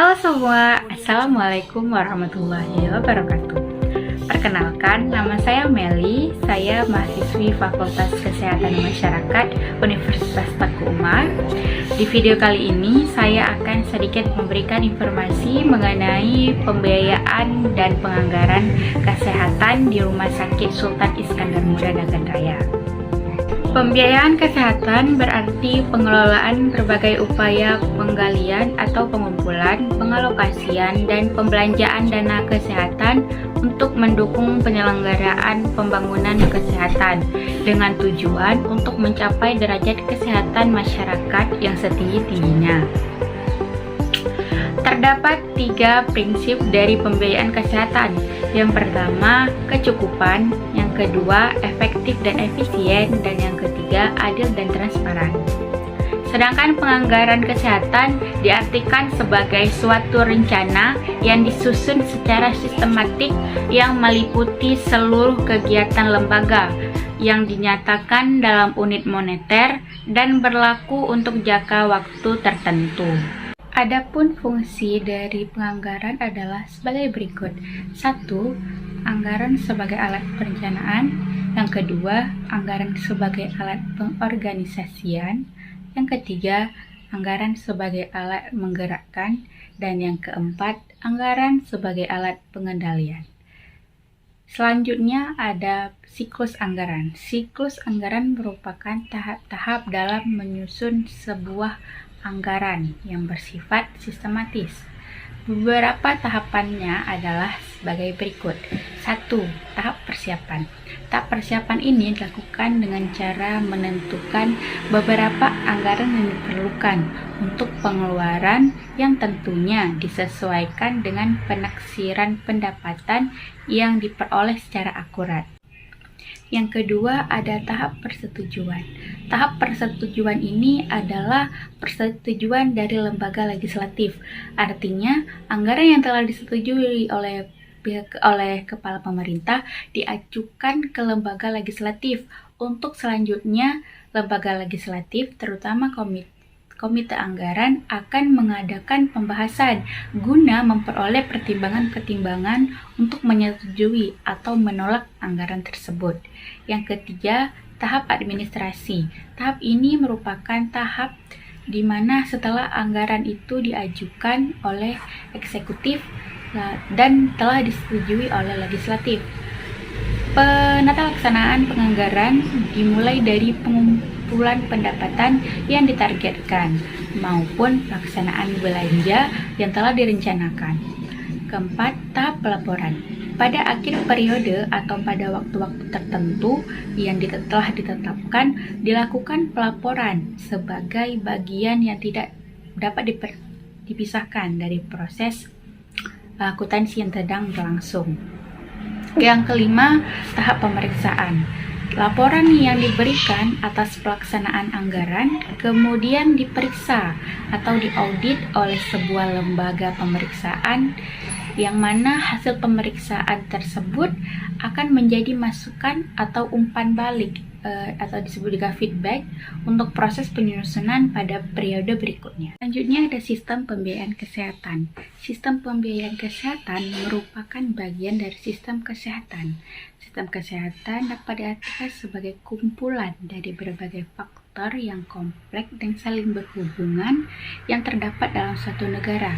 Halo semua, Assalamualaikum warahmatullahi wabarakatuh. Perkenalkan, nama saya Meli, saya mahasiswi Fakultas Kesehatan Masyarakat Universitas Teguh Umar. Di video kali ini, saya akan sedikit memberikan informasi mengenai pembiayaan dan penganggaran kesehatan di Rumah Sakit Sultan Iskandar Muda Nagan Raya. Pembiayaan kesehatan berarti pengelolaan berbagai upaya penggalian atau pengumpulan, pengalokasian, dan pembelanjaan dana kesehatan untuk mendukung penyelenggaraan pembangunan kesehatan dengan tujuan untuk mencapai derajat kesehatan masyarakat yang setinggi-tingginya. Terdapat 3 prinsip dari pembiayaan kesehatan. Yang pertama, kecukupan. Yang kedua, efektif dan efisien. Dan yang ketiga, adil dan transparan. Sedangkan penganggaran kesehatan diartikan sebagai suatu rencana yang disusun secara sistematik yang meliputi seluruh kegiatan lembaga yang dinyatakan dalam unit moneter dan berlaku untuk jangka waktu tertentu. Adapun fungsi dari penganggaran adalah sebagai berikut. 1. Anggaran sebagai alat perencanaan. Yang kedua, anggaran sebagai alat pengorganisasian. Yang ketiga, anggaran sebagai alat menggerakkan. Dan yang keempat, anggaran sebagai alat pengendalian. Selanjutnya ada siklus anggaran. Siklus anggaran merupakan tahap-tahap dalam menyusun sebuah anggaran yang bersifat sistematis. Beberapa tahapannya adalah sebagai berikut. 1. Tahap persiapan. Tahap persiapan ini dilakukan dengan cara menentukan beberapa anggaran yang diperlukan untuk pengeluaran yang tentunya disesuaikan dengan penaksiran pendapatan yang diperoleh secara akurat. Yang kedua ada tahap persetujuan. Tahap persetujuan ini adalah persetujuan dari lembaga legislatif. Artinya, anggaran yang telah disetujui oleh kepala pemerintah diajukan ke lembaga legislatif. Untuk selanjutnya, lembaga legislatif, terutama Komite Anggaran akan mengadakan pembahasan guna memperoleh pertimbangan-pertimbangan untuk menyetujui atau menolak anggaran tersebut. Yang ketiga, tahap administrasi. Tahap ini merupakan tahap di mana setelah anggaran itu diajukan oleh eksekutif dan telah disetujui oleh legislatif. Penata laksanaan penganggaran dimulai dari pengumpulan pendapatan yang ditargetkan maupun pelaksanaan belanja yang telah direncanakan. Keempat, tahap pelaporan. Pada akhir periode atau pada waktu-waktu tertentu yang telah ditetapkan, dilakukan pelaporan sebagai bagian yang tidak dapat dipisahkan dari proses akuntansi yang sedang berlangsung. Yang kelima, tahap pemeriksaan. Laporan yang diberikan atas pelaksanaan anggaran kemudian diperiksa atau diaudit oleh sebuah lembaga pemeriksaan yang mana hasil pemeriksaan tersebut akan menjadi masukan atau umpan balik atau disebut juga feedback untuk proses penyusunan pada periode berikutnya. Selanjutnya ada sistem pembiayaan kesehatan. Sistem pembiayaan kesehatan merupakan bagian dari sistem kesehatan. Sistem kesehatan dapat diartikan sebagai kumpulan dari berbagai faktor yang kompleks dan saling berhubungan yang terdapat dalam suatu negara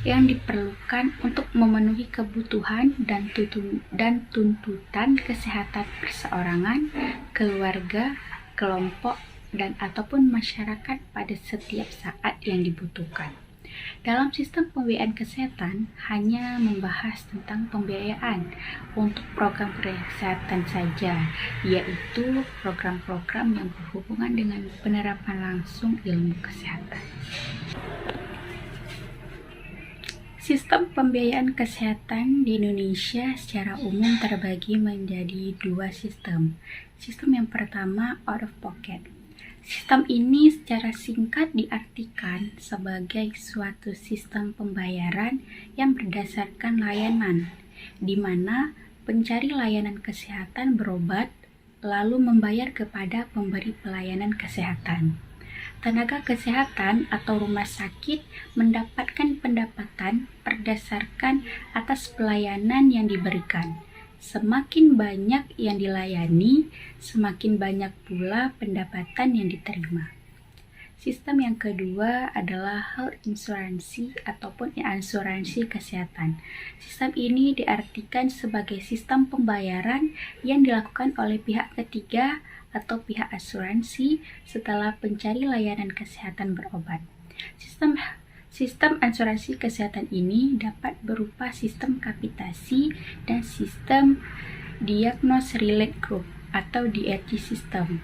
yang diperlukan untuk memenuhi kebutuhan dan tuntutan kesehatan perseorangan, keluarga, kelompok, dan ataupun masyarakat pada setiap saat yang dibutuhkan. Dalam sistem pembiayaan kesehatan hanya membahas tentang pembiayaan untuk program kesehatan saja, yaitu program-program yang berhubungan dengan penerapan langsung ilmu kesehatan. Sistem pembiayaan kesehatan di Indonesia secara umum terbagi menjadi 2 sistem. Sistem yang pertama, out of pocket. Sistem ini secara singkat diartikan sebagai suatu sistem pembayaran yang berdasarkan layanan, di mana pencari layanan kesehatan berobat lalu membayar kepada pemberi pelayanan kesehatan. tenaga kesehatan atau rumah sakit mendapatkan pendapatan berdasarkan atas pelayanan yang diberikan. Semakin banyak yang dilayani, semakin banyak pula pendapatan yang diterima. Sistem yang kedua adalah health insurance ataupun asuransi kesehatan. Sistem ini diartikan sebagai sistem pembayaran yang dilakukan oleh pihak ketiga atau pihak asuransi setelah pencari layanan kesehatan berobat. Sistem asuransi kesehatan ini dapat berupa sistem kapitasi dan sistem diagnosis relate group atau DRG system.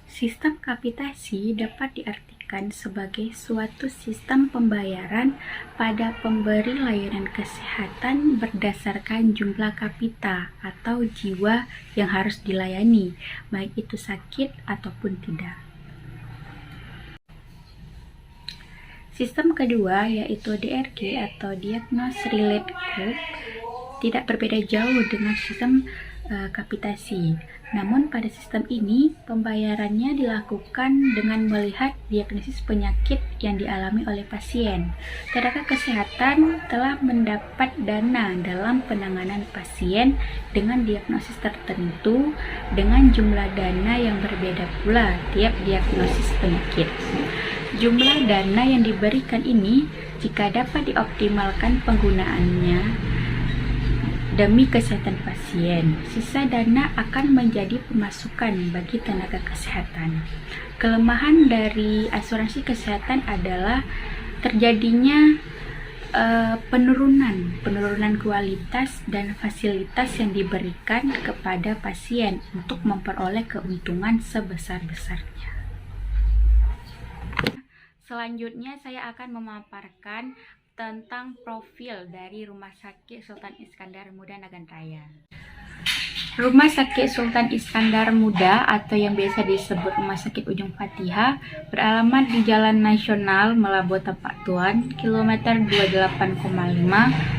Sistem kapitasi dapat diartikan sebagai suatu sistem pembayaran pada pemberi layanan kesehatan berdasarkan jumlah kapita atau jiwa yang harus dilayani, baik itu sakit ataupun tidak. Sistem kedua yaitu DRG atau Diagnosis Relate Group tidak berbeda jauh dengan sistem kapitasi. Namun pada sistem ini pembayarannya dilakukan dengan melihat diagnosis penyakit yang dialami oleh pasien. Tenaga kesehatan telah mendapat dana dalam penanganan pasien dengan diagnosis tertentu dengan jumlah dana yang berbeda pula tiap diagnosis penyakit. Jumlah dana yang diberikan ini jika dapat dioptimalkan penggunaannya demi kesehatan pasien, sisa dana akan menjadi pemasukan bagi tenaga kesehatan. Kelemahan dari asuransi kesehatan adalah terjadinya penurunan kualitas dan fasilitas yang diberikan kepada pasien untuk memperoleh keuntungan sebesar-besarnya. Selanjutnya saya akan memaparkan tentang profil dari Rumah Sakit Sultan Iskandar Muda Nagan Raya. Rumah Sakit Sultan Iskandar Muda atau yang biasa disebut Rumah Sakit Ujung Fatihah beralamat di Jalan Nasional Melabo Tapak Tuan, kilometer 28,5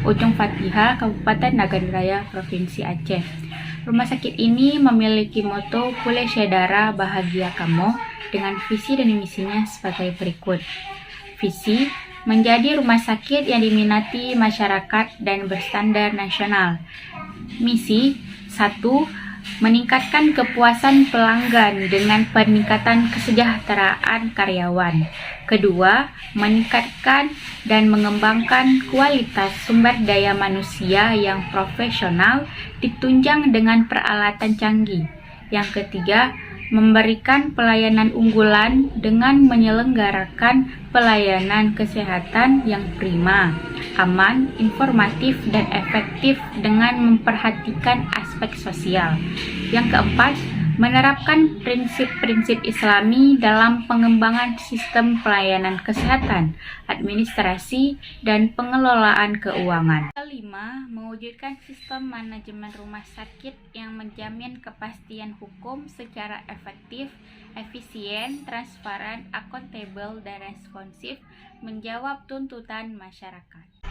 Ujung Fatihah, Kabupaten Nagan Raya, Provinsi Aceh. Rumah sakit ini memiliki moto Pulih Syedara Bahagia Kamu dengan visi dan misinya sebagai berikut. Visi, menjadi rumah sakit yang diminati masyarakat dan berstandar nasional. Misi, 1. Meningkatkan kepuasan pelanggan dengan peningkatan kesejahteraan karyawan. Kedua, meningkatkan dan mengembangkan kualitas sumber daya manusia yang profesional ditunjang dengan peralatan canggih. Yang ketiga, memberikan pelayanan unggulan dengan menyelenggarakan pelayanan kesehatan yang prima, aman, informatif, dan efektif dengan memperhatikan aspek sosial. Yang keempat, menerapkan prinsip-prinsip Islami dalam pengembangan sistem pelayanan kesehatan, administrasi, dan pengelolaan keuangan. Kelima, mewujudkan sistem manajemen rumah sakit yang menjamin kepastian hukum secara efektif, efisien, transparan, akuntabel, dan responsif, menjawab tuntutan masyarakat.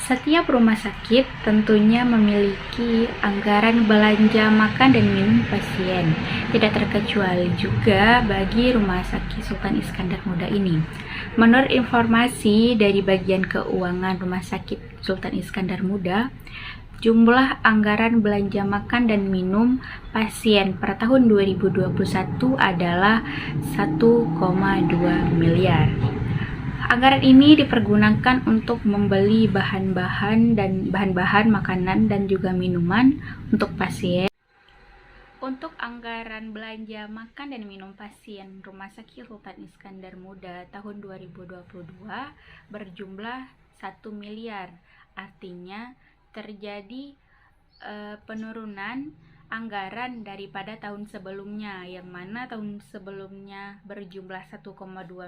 Setiap rumah sakit tentunya memiliki anggaran belanja makan dan minum pasien, tidak terkecuali juga bagi Rumah Sakit Sultan Iskandar Muda ini. Menurut informasi dari bagian keuangan Rumah Sakit Sultan Iskandar Muda, jumlah anggaran belanja makan dan minum pasien per tahun 2021 adalah 1,2 miliar. Anggaran ini dipergunakan untuk membeli bahan-bahan makanan dan juga minuman untuk pasien. Untuk anggaran belanja makan dan minum pasien Rumah Sakit Sultan Iskandar Muda tahun 2022 berjumlah 1 miliar. Artinya terjadi penurunan anggaran daripada tahun sebelumnya, yang mana tahun sebelumnya berjumlah 1,2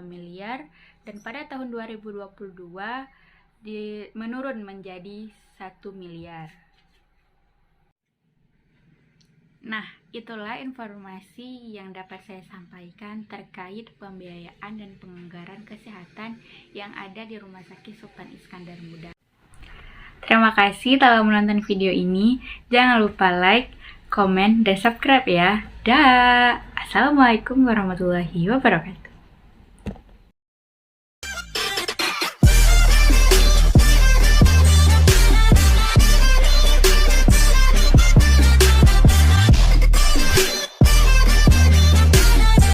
miliar dan pada tahun 2022 menurun menjadi 1 miliar. Nah, itulah informasi yang dapat saya sampaikan terkait pembiayaan dan penganggaran kesehatan yang ada di Rumah Sakit Sultan Iskandar Muda. Terima kasih telah menonton video ini. Jangan lupa like, komen, dan subscribe ya. Dah. Assalamualaikum warahmatullahi wabarakatuh.